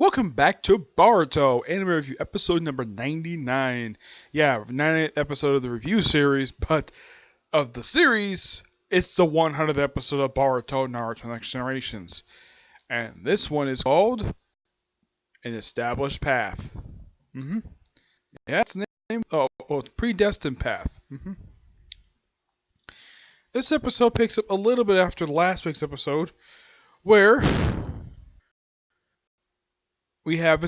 Welcome back to Boruto Anime Review episode number 99. Yeah, 98th episode of the review series, but of the series, it's the 100th episode of Boruto Naruto Next Generations. And this one is called An Established Path. Yeah, it's named, it's Predestined Path. This episode picks up a little bit after last week's episode, where we have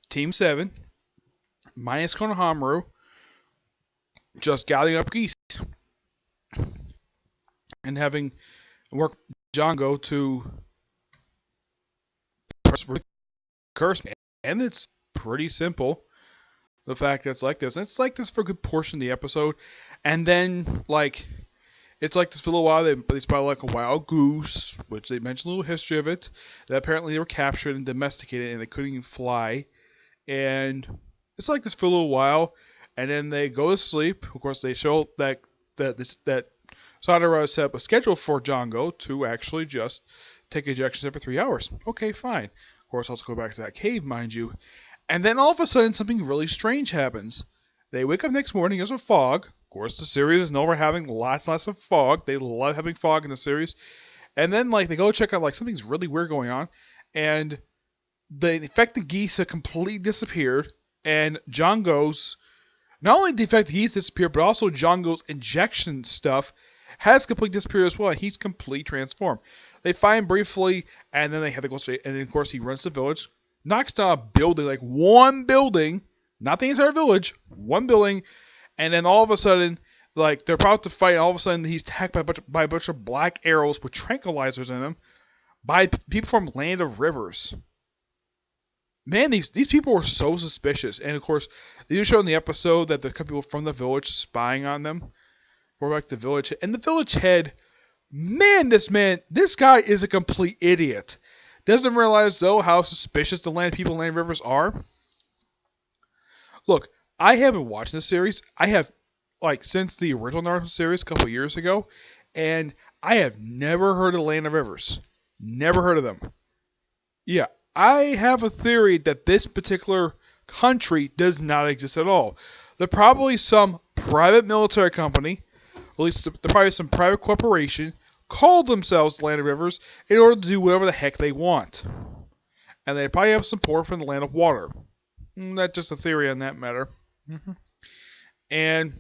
Team 7, minus Konohamaru, just gathering up geese and having work Django to curse. And it's pretty simple. The fact that it's like this. And it's like this for a good portion of the episode. And then, it's like this for a little while. They spot like a wild goose, which they mentioned a little history of it. That apparently they were captured and domesticated and they couldn't even fly. And it's like this for a little while. And then they go to sleep. Of course, they show that Sadara set up a schedule for Django to actually just take injections every 3 hours. Okay, fine. Of course, let's go back to that cave, mind you. And then all of a sudden, something really strange happens. They wake up next morning, there's a fog. Of course, the series is known for having lots and lots of fog. They love having fog in the series. And then, they go check out, something's really weird going on. And the infected geese have completely disappeared. And Django's... Not only the infected geese disappeared, but also Django's injection stuff has completely disappeared as well. He's completely transformed. They find him briefly, and then they have to go straight. And then, of course, he runs the village, knocks down a building, one building, not the entire village, one building, and then all of a sudden, they're about to fight, and all of a sudden he's attacked by a bunch of black arrows with tranquilizers in them by people from Land of Rivers. Man, these people were so suspicious. And, of course, they do show in the episode that there's a couple people from the village spying on them. We're back to the village. And the village head, this guy is a complete idiot. Doesn't realize, though, how suspicious the people in Land Rivers are. Look, I haven't watched this series. I have, since the original Naruto series a couple years ago. And I have never heard of Land of Rivers. Never heard of them. Yeah, I have a theory that this particular country does not exist at all. There's probably some private military company, at least there's probably some private corporation, called themselves Land of Rivers in order to do whatever the heck they want. And they probably have support from the Land of Water. That's just a theory on that matter. And,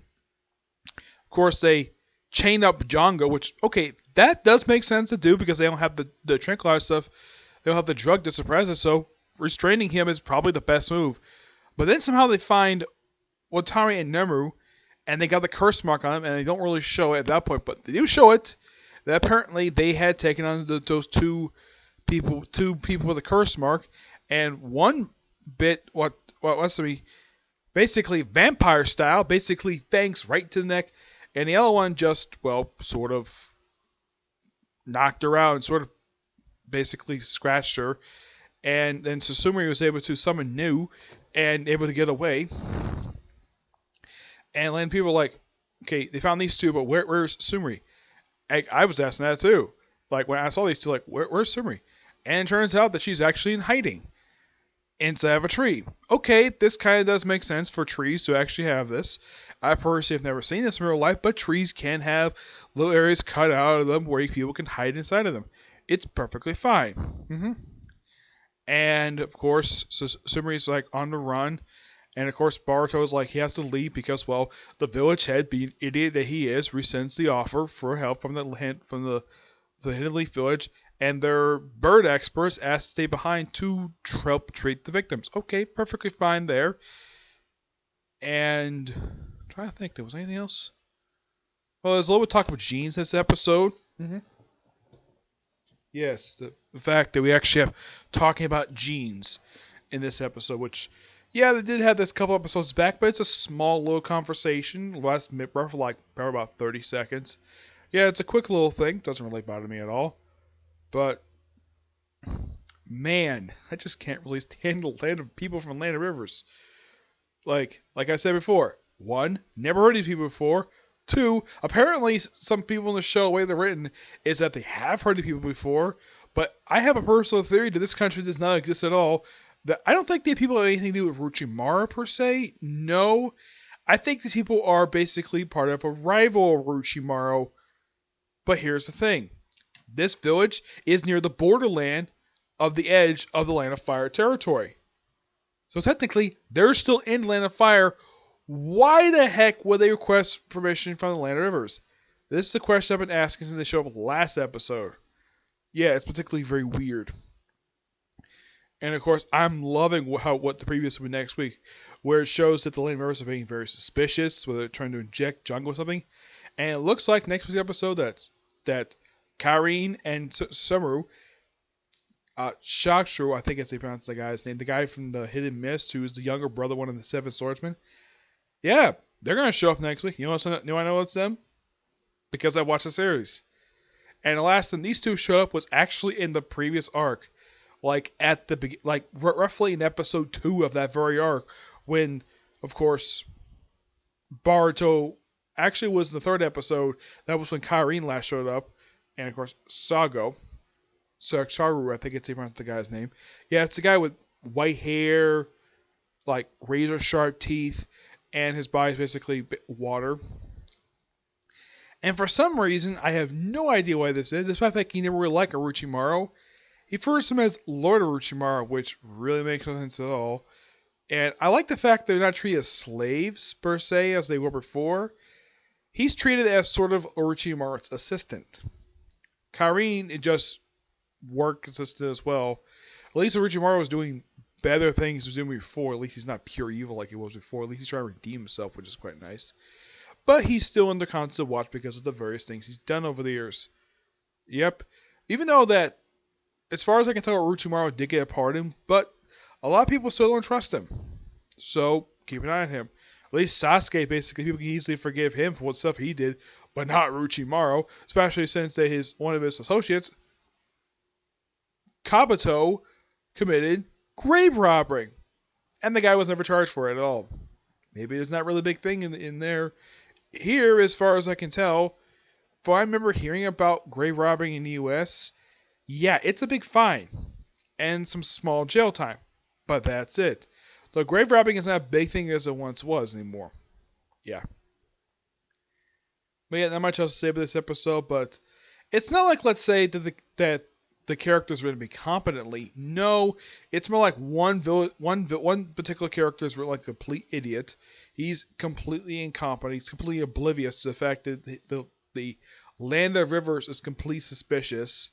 of course, they chain up Django, which, okay, that does make sense to do because they don't have the tranquilizer stuff. They don't have the drug to suppress it, so restraining him is probably the best move. But then somehow they find Watari and Nemu, and they got the curse mark on them, and they don't really show it at that point, but they do show it. That apparently they had taken on those two people with a curse mark, and one bit basically vampire style, basically fangs right to the neck, and the other one just sort of knocked her out and sort of basically scratched her, and then Susumori was able to summon Nu and able to get away. And then people were like, okay, they found these two, but where's Susumori? I was asking that too. When I saw these two, where's Susumori? And it turns out that she's actually in hiding inside of a tree. Okay, this kind of does make sense for trees to actually have this. I personally have never seen this in real life, but trees can have little areas cut out of them where people can hide inside of them. It's perfectly fine. And, of course, Susumori's on the run. And, of course, Boruto is he has to leave because, the village head, being idiot that he is, rescinds the offer for help from the Hidden Leaf village. And their bird experts ask to stay behind to help treat the victims. Okay, perfectly fine there. And I'm trying to think, there was anything else? Well, there's a little bit of talk about genes this episode. Yes, the fact that we actually have talking about genes in this episode, which, yeah, they did have this couple episodes back, but it's a small little conversation, lasts roughly probably about 30 seconds. Yeah, it's a quick little thing, doesn't really bother me at all, but, man, I just can't really stand the land of people from Land of Rivers. Like I said before, 1, never heard of these people before. 2, apparently some people in the show, the way they're written, is that they have heard of people before, But I have a personal theory that this country does not exist at all. That I don't think the people have anything to do with Orochimaru per se. No, I think these people are basically part of a rival Orochimaru. But here's the thing. This village is near the borderland of the edge of the Land of Fire territory. So technically, they're still in the Land of Fire. Why the heck would they request permission from the Land of Rivers? This is a question I've been asking since they showed up last episode. Yeah, it's particularly very weird. And of course, I'm loving what the previous will be next week, where it shows that the Land of Rivers are being very suspicious, whether they're trying to inject jungle or something. And it looks like next week's episode that Karin and Sumuru, Shakshuru, I think it's how you pronounce the guy's name, the guy from the Hidden Mist, who's the younger brother, one of the Seven Swordsmen. Yeah, they're gonna show up next week. You know I know it's them? Because I watched the series. And the last time these two showed up was actually in the previous arc, like at the roughly in episode 2 of that very arc, when, of course, Boruto actually was in the third episode. That was when Karin last showed up, and of course Sago, Saru, I think it's the guy's name. Yeah, it's the guy with white hair, like razor sharp teeth, and his body's basically water. And for some reason, I have no idea why this is, despite the fact he never really liked Orochimaru. He refers to him as Lord Orochimaru, which really makes no sense at all. And I like the fact they're not treated as slaves, per se, as they were before. He's treated as sort of Orochimaru's assistant. Karin is just work assistant as well. At least Orochimaru was doing better things than he was doing before. At least he's not pure evil like he was before. At least he's trying to redeem himself, which is quite nice. But he's still under constant watch because of the various things he's done over the years. Yep. Even though that, as far as I can tell, Orochimaru did get a pardon, but a lot of people still don't trust him. So, keep an eye on him. At least Sasuke, basically, people can easily forgive him for what stuff he did, but not Orochimaru, especially since one of his associates, Kabuto, committed grave robbery. And the guy was never charged for it at all. Maybe there's not really a big thing in there. Here, as far as I can tell, if I remember hearing about grave robbing in the US, yeah, it's a big fine. And some small jail time. But that's it. The grave robbing is not a big thing as it once was anymore. Yeah. But yeah, not much else to say about this episode, but it's not like, let's say, that the characters written to be competently. No, it's more like one particular character is written like a complete idiot. He's completely incompetent. He's completely oblivious to the fact that the Land of Rivers is completely suspicious.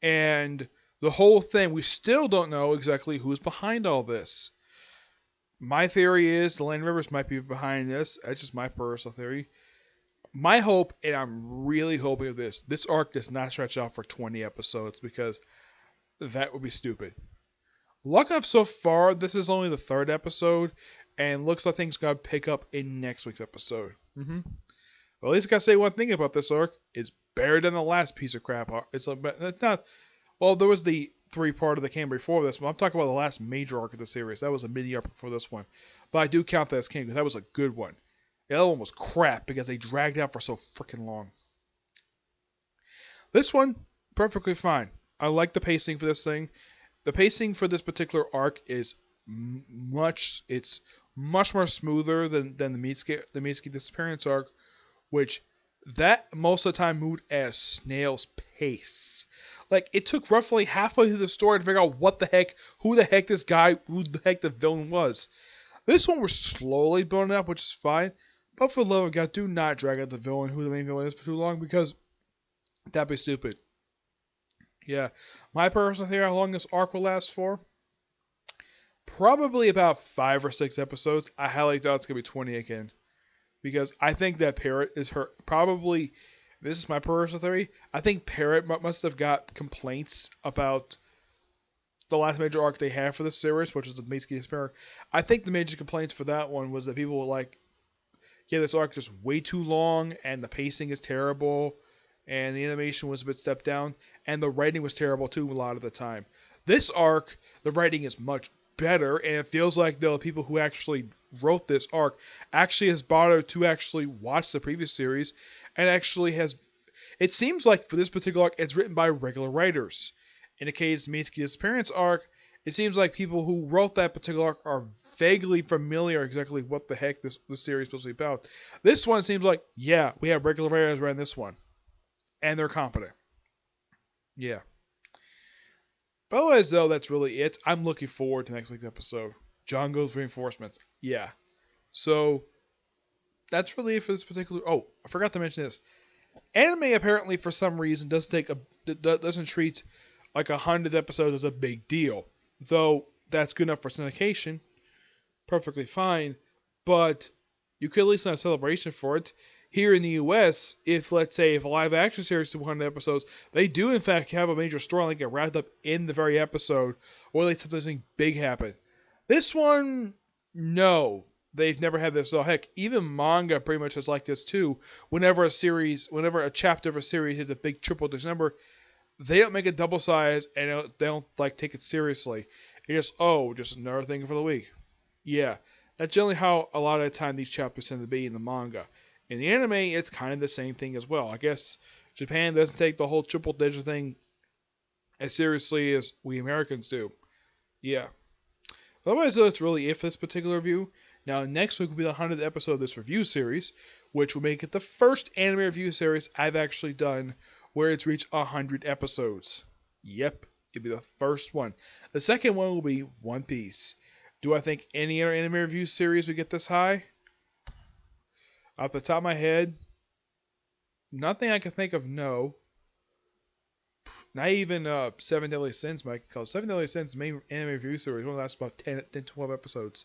And the whole thing, we still don't know exactly who's behind all this. My theory is the Land of Rivers might be behind this. That's just my personal theory. My hope, and I'm really hoping of this arc does not stretch out for 20 episodes, because that would be stupid. Luck enough so far, this is only the 3rd episode, and looks like things gotta pick up in next week's episode. Well, at least I gotta say one thing about this arc. It's better than the last piece of crap arc. It's not. Well, there was the 3-part that came before this, but I'm talking about the last major arc of the series. That was a mini arc before this one. But I do count that as king, because that was a good one. The other one was crap because they dragged out for so freaking long. This one, perfectly fine. I like the pacing for this thing. The pacing for this particular arc is much more smoother than the Mitsuki Disappearance arc, which that most of the time moved at a snail's pace. Like, it took roughly halfway through the story to figure out who the heck the villain was. This one was slowly building up, which is fine. But for the love of God, do not drag out who the main villain is, for too long, because that'd be stupid. Yeah, my personal theory how long this arc will last for? Probably about 5 or 6 episodes. I highly doubt it's going to be 20 again. Because I think that Parrot is probably, this is my personal theory, I think Parrot must have got complaints about the last major arc they had for the series, which is the Mitsuki Disappearance. I think the major complaints for that one was that people were like, yeah, this arc is way too long, and the pacing is terrible, and the animation was a bit stepped down, and the writing was terrible too a lot of the time. This arc, the writing is much better, and it feels like the people who actually wrote this arc actually has bothered to actually watch the previous series, and actually has, it seems like for this particular arc, it's written by regular writers. In the case of Mitsuki's disappearance arc, it seems like people who wrote that particular arc are vaguely familiar exactly what the heck this series is supposed to be about. This one seems like, yeah, we have regular writers writing this one, and they're competent. Yeah. But otherwise, though, that's really it. I'm looking forward to next week's episode. Django's reinforcements. Yeah. So, that's really it for this particular... Oh, I forgot to mention this. Anime, apparently, for some reason, doesn't treat like 100 episodes as a big deal. Though, that's good enough for syndication. Perfectly fine. But, you could at least have a celebration for it. Here in the US, if let's say if a live action series is 100 episodes, they do in fact have a major storyline get wrapped up in the very episode, or at least something big happen. This one, no, they've never had this. So heck, even manga pretty much is like this too. Whenever a chapter of a series hits a big triple digit number, they don't make it double size and they don't like take it seriously. It's just another thing for the week. Yeah, that's generally how a lot of the time these chapters tend to be in the manga. In the anime, it's kind of the same thing as well. I guess Japan doesn't take the whole triple digit thing as seriously as we Americans do. Yeah. Otherwise, though, that's really it for this particular review. Now, next week will be the 100th episode of this review series, which will make it the first anime review series I've actually done where it's reached 100 episodes. Yep, it'll be the first one. The second one will be One Piece. Do I think any other anime review series would get this high? Off the top of my head, nothing I can think of, no. Not even Seven Deadly Sins, Mike, because Seven Deadly Sins main anime review series only lasts about 10 to 12 episodes.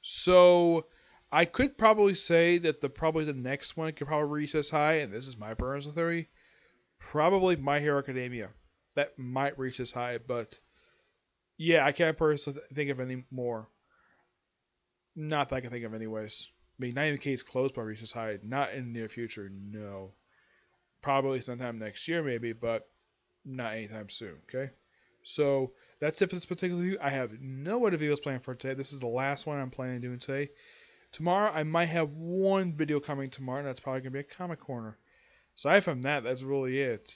So, I could probably say that probably the next one could probably reach this high, and this is my personal theory. Probably My Hero Academia. That might reach this high, but yeah, I can't personally think of any more. Not that I can think of anyways. I mean, not even case close by reach this high. Not in the near future, no. Probably sometime next year, maybe, but not anytime soon, okay? So, that's it for this particular video. I have no other videos planned for today. This is the last one I'm planning on doing today. Tomorrow, I might have one video coming tomorrow, and that's probably going to be a comic corner. Aside from that, that's really it.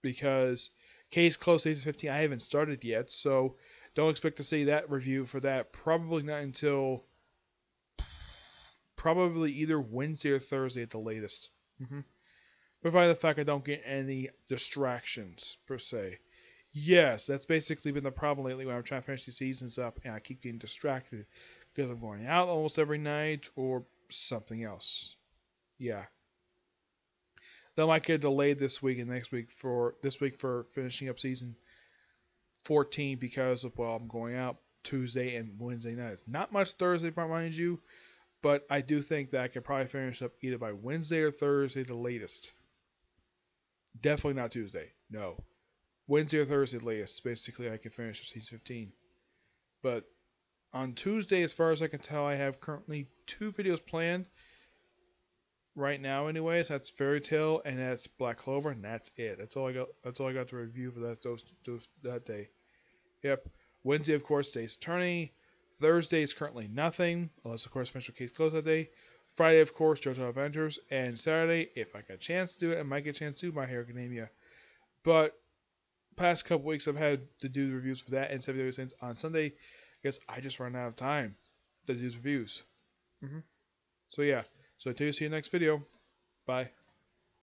Because Case Close Season 15, I haven't started yet, so don't expect to see that review for that. Probably not until... Probably either Wednesday or Thursday at the latest. Provided the fact I don't get any distractions, per se. Yes, that's basically been the problem lately when I'm trying to finish these seasons up and I keep getting distracted because I'm going out almost every night or something else. Yeah. That might get delayed this week and next week for finishing up season 14 because of, I'm going out Tuesday and Wednesday nights. Not much Thursday, mind you. But I do think that I could probably finish up either by Wednesday or Thursday the latest. Definitely not Tuesday. No. Wednesday or Thursday the latest. Basically, I can finish season 15. But on Tuesday, as far as I can tell, I have currently 2 videos planned. Right now, anyways. That's Fairy Tail and that's Black Clover, and that's it. That's all I got. That's all I got to review for that day. Yep. Wednesday, of course, Days Attorney. Thursday is currently nothing, unless of course Special Case closed that day. Friday, of course, JoJo Adventures, and Saturday, if I get a chance to do it, I might get a chance to do My Hero Academia. But past couple weeks, I've had to do the reviews for that and 7 Days Since on Sunday. I guess I just run out of time to do these reviews. So yeah, so until you see you next video, bye.